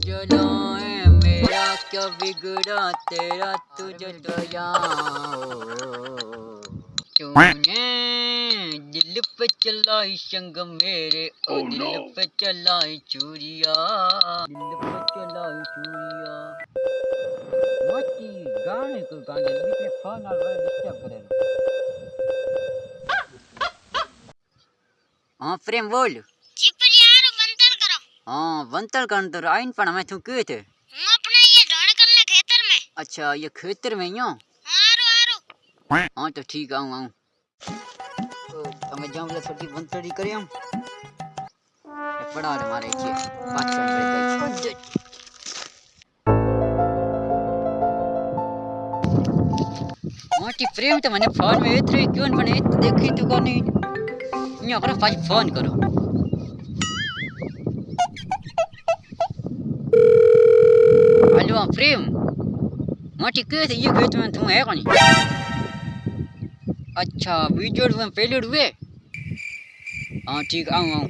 जलाए मेरा क्या बिगड़ा तेरा तुझे दया तूने दिल पे चलाई संग मेरे ओ दिल पे चलाई चूरिया दिल पे चलाई चूरिया मोटी गाने को गाने बीच में फोन आ रहा है डिस्टर्ब करे हाँ प्रेम बोल जी पर यार बंतल करो। हाँ बंतल कर तो आइन पण हमें तू क्यों थे હું अपने ये ढोण करने खेतर में। अच्छा ये खेतर में यो हारो हारो हाँ तो ठीक आऊँ आऊँ तो हमें जाऊँ बोले छोटी बंतड़ी करी हम पड़ा रे मारे छे 500 रुपए गई मोटी प्रेम तो मैंने फोन में इतने क्यों बने देखी तो कोनी यहाँ पर पाँच फोन करो हेलो प्रेम मोटी क्यों थे ये खेत में तुम है कोनी अच्छा बीजोड़ में पहले हुए हाँ ठीक आऊँ आऊँ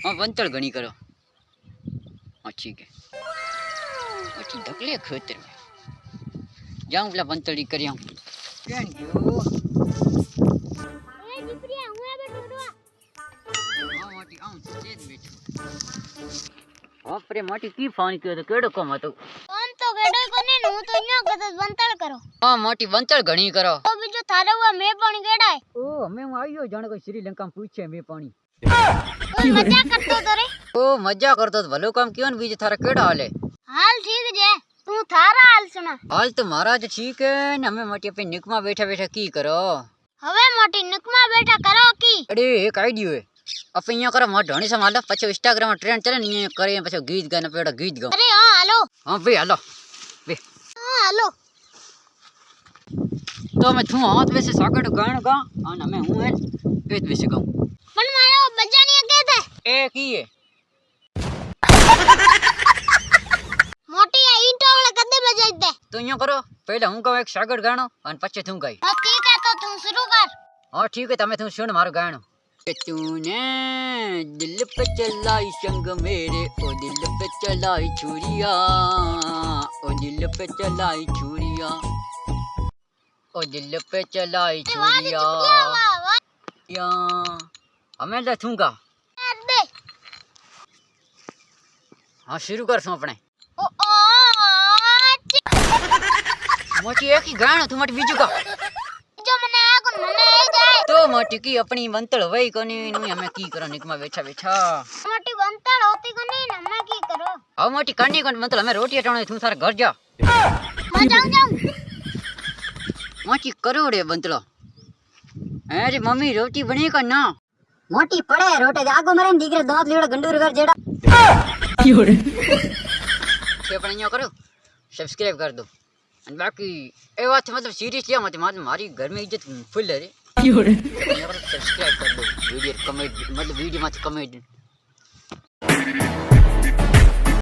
हाँ बंतड़ घनी करो हाँ ठीक है अच्छी ढकले खेतर में जाऊँ बोला बंतड़ी करी आऊँ थैंक यू ए जी प्रिया હું આ બેઠો રો। हाँ मोटी आऊँ तेज बैठो हाँ प्रेम मोटी की फोन कियो तो केड़ो कम હતો ફોન તો ગેડો કોને ને હું તો અહીંયા કદસ બંતલ કરો। हाँ मोटी बंतड़ घनी करो તો બીજો થારે હુआ મે પણ ગેડાય। ओ मैं आयो जाने को श्रीलंका में पूछे मैं पानी તું મજા કરતો તો રે। ओ मजा करतो तो भलो काम क्यों बीज थारा केड़ा हाल है હાલ ઠીક છે તું થારા હાલ સુના। हाल तो महाराज ठीक है न हमें मोटी अपनी निकमा बैठा बैठा की करो હવે મોટી નકમાં બેઠા કરો की। अरे एक आइडियो है अपन यहाँ करो मार ढोनी संभालो पछो इंस्टाग्राम में ट्रेंड चले नहीं करे पछो गीत गाना पेड़ा गीत गाओ અરે હા હાલો हाँ भाई हेलो वे હા હાલો तो मैं थू हाथ वैसे साकड़ गान गा और मैं हूं है पेट वैसे गाऊं પણ મારો બજાની કે દે ए की है મોટી આ ઈંટો વાળા કદે બજાઈ દે। तो यहाँ करो पहले हूं गाऊं एक साकड़ गानो और पछे थू गाई હા ઠીક છે તો તું શરૂ કર। हाँ ठीक है तमे तू सुन मारो गानो कि तूने दिल पे चलाई संग मेरे ओ दिल पे चलाई छुरिया ओ दिल पे चलाई छुरिया ओ दिल पे चलाई छुरिया વાહ વાહ या हमें लथूंगा यार दे हाँ शुरू कर सो अपने ओ ओ मोटी एक ही गाना तू मोटी बीजू का जो मने आगुन मने आई जाए तो मोटी की अपनी बंतड़ वही कोनी नु हमें की करो निकमा बैठा बैठा मोटी बंतड़ होती को नहीं ना मैं की करो। अब मोटी करनी कोन मतलब हमें रोटी हटाने तू सारा घर जा मैं जाऊं जाऊं मोटी करो रे बंतड़ो अरे मम्मी रोटी बनी का ना मोटी पड़े रोटे दे आगो मरे दीकरे दांत लीड़ा गंडूर कर जेड़ा ये अपने यहाँ करो सब्सक्राइब कर दो और बाकी ए बात मतलब सीरियस लिया मत मारी घर में इज्जत फुल है रे सब्सक्राइब कर दो वीडियो कमेंट मतलब वीडियो मत कमेंट